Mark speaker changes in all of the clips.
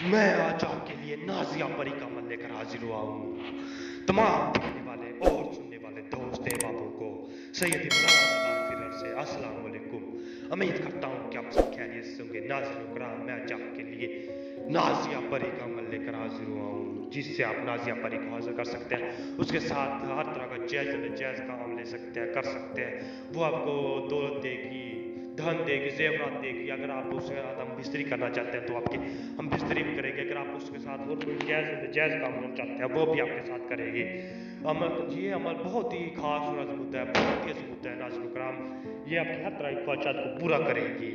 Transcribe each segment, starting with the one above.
Speaker 1: میں آج آپ کے لیے نازیہ پری کا عمل لے کر حاضر ہوا ہوں۔ تمام دیکھنے والے اور سننے والے دوست احبابوں کو سید عمران آباد فرر سے السلام علیکم۔ امید کرتا ہوں کہ آپ سب خیریت سے ہوں گے۔ ناظرین کرام، میں آج آپ کے لیے نازیہ پری کا عمل لے کر حاضر ہوا ہوں، جس سے آپ نازیہ پری کو حاصل کر سکتے ہیں۔ اس کے ساتھ ہر طرح کا جائز ناجائز کام لے سکتے ہیں، کر سکتے ہیں۔ وہ آپ کو دولت دے گی، دھن دے گی، زیورات دے گی۔ اگر آپ اس کے ساتھ ہم بستری کرنا چاہتے ہیں تو آپ کی ہم بستری بھی کریں گے۔ اگر آپ اس کے ساتھ اور کوئی جائز کام کرنا چاہتے ہیں وہ بھی آپ کے ساتھ کرے گی۔ یہ عمل بہت ہی خاص اور عظمت ہے، بہت ہی عظمت ہے ناظرین کرام۔ یہ آپ کی ہر طرح کی خواہشات کو پورا کرے گی۔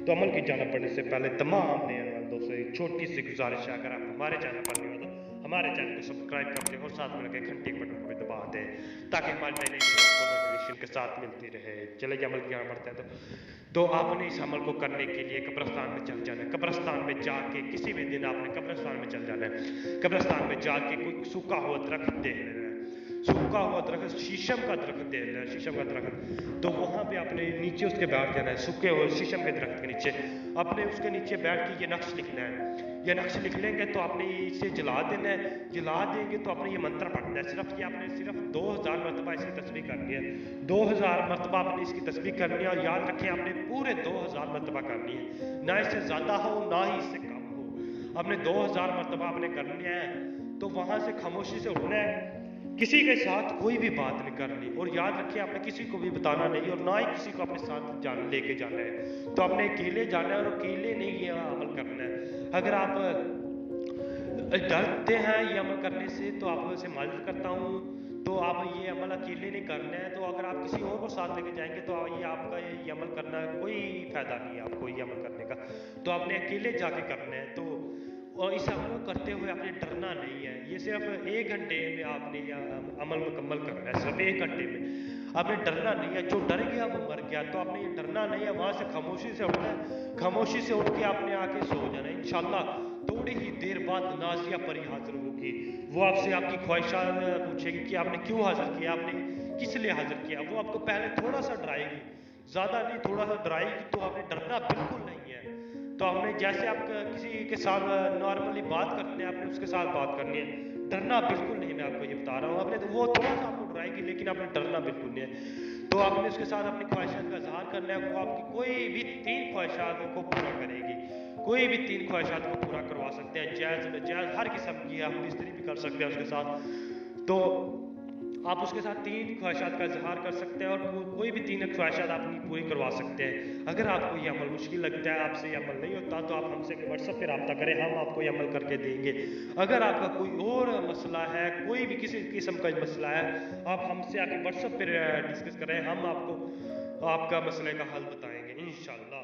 Speaker 1: تو عمل کی جانب بڑھنے سے پہلے تمام نئے دوستوں سے ایک چھوٹی سی گزارش ہے، اگر آپ ہمارے چینل پر نہیں ہو تو ہمارے چینل کو سبسکرائب کر دیں اور ساتھ میں لگے گھنٹی کے بٹن کو بھی دبا دیں تاکہ ہماری نئی نئی نوٹیفیکیشن کے ساتھ ملتی رہے۔ چلے عمل کی جانب بڑھتے ہیں تو آپ نے اس عمل کو کرنے کے لیے قبرستان میں چل جانا ہے۔ قبرستان میں جا کے کسی بھی دن آپ نے قبرستان میں چل جانا ہے۔ قبرستان میں جا کے کوئی سوکھا ہوا درخت دیکھ لینا ہے، سوکھا ہوا درخت، شیشم کا درخت دیکھ لینا ہے، شیشم کا درخت۔ تو وہاں پہ آپ نے نیچے اس کے بیٹھ جانا ہے، سوکھے ہوئے شیشم کے درخت کے نیچے آپ نے اس کے نیچے بیٹھ کے یہ نقش لکھنا ہے۔ یہ نقش لکھ لیں گے تو آپ نے اسے جلا دینا ہے، جلا دیں گے تو آپ نے یہ منتر پڑھنا ہے۔ صرف یہ آپ نے صرف 2000 مرتبہ اس کی تسبیح کرنی ہے، 2000 مرتبہ آپ نے اس کی تسبیح کرنی ہے۔ اور یاد رکھیں آپ نے پورے 2000 مرتبہ کرنی ہے، نہ اس سے زیادہ ہو نہ ہی اس سے کم ہو۔ آپ نے 2000 مرتبہ آپ نے کرنی ہے۔ تو وہاں سے خاموشی سے اٹھنا ہے، کسی کے ساتھ کوئی بھی بات نہیں کرنی، اور یاد رکھیں آپ نے کسی کو بھی بتانا نہیں اور نہ ہی کسی کو اپنے ساتھ لے کے جانا ہے۔ تو آپ نے اکیلے جانا ہے اور اکیلے نہیں یہ عمل کرنا ہے۔ اگر آپ ڈرتے ہیں یہ عمل کرنے سے تو آپ سے معذرت کرتا ہوں، تو آپ یہ عمل اکیلے نہیں کرنا ہے۔ تو اگر آپ کسی اور کو ساتھ لے کے جائیں گے تو یہ آپ کا یہ عمل کرنا کوئی فائدہ نہیں ہے آپ کو یہ عمل کرنے کا۔ تو آپ نے اکیلے جا کے کرنا ہے۔ تو اور اس عمل کو کرتے ہوئے آپ نے ڈرنا نہیں ہے۔ یہ صرف 1 گھنٹے میں آپ نے یہ عمل مکمل کرنا ہے، صرف 1 گھنٹے میں آپ نے ڈرنا نہیں ہے۔ جو ڈر گیا وہ مر گیا۔ تو آپ نے یہ ڈرنا نہیں ہے، وہاں سے خاموشی سے اٹھنا ہے، خاموشی سے اٹھ کے آپ نے آ کے سو جانا ہے۔ انشاءاللہ تھوڑی ہی دیر بعد نازیہ پری حاضر ہوگی۔ وہ آپ سے آپ کی خواہشات پوچھے گی کہ آپ نے کیوں حاضر کیا، آپ نے کس لیے حاضر کیا۔ وہ آپ کو پہلے تھوڑا سا ڈرائے گی، زیادہ نہیں، تھوڑا سا ڈرائے گی۔ تو آپ نے ڈرنا بالکل نہیں ہے۔ تو ہم نے جیسے آپ کسی کے ساتھ نارملی بات کرتے ہیں آپ نے اس کے ساتھ بات کرنی ہے، ڈرنا بالکل نہیں۔ میں آپ کو یہ بتا رہا ہوں، آپ نے وہ تھوڑا سا آپ کو ڈرائے گی لیکن آپ نے ڈرنا بالکل نہیں ہے۔ تو آپ نے اس کے ساتھ اپنی خواہشات کا اظہار کرنا ہے۔ وہ آپ کی کوئی بھی 3 خواہشات کو پورا کرے گی، کوئی بھی 3 خواہشات کو پورا کروا سکتے ہیں، جائز ناجائز ہر قسم کی، ہم بستری بھی کر سکتے ہیں اس کے ساتھ۔ تو آپ اس کے ساتھ 3 خواہشات کا اظہار کر سکتے ہیں اور کوئی بھی 3 خواہشات آپ اپنی پوری کروا سکتے ہیں۔ اگر آپ کو یہ عمل مشکل لگتا ہے، آپ سے یہ عمل نہیں ہوتا، تو آپ ہم سے واٹس ایپ پہ رابطہ کریں، ہم آپ کو یہ عمل کر کے دیں گے۔ اگر آپ کا کوئی اور مسئلہ ہے، کوئی بھی کسی قسم کا مسئلہ ہے، آپ ہم سے آ کے واٹس ایپ پہ ڈسکس کریں، ہم آپ کو آپ کا مسئلے کا حل بتائیں گے انشاءاللہ۔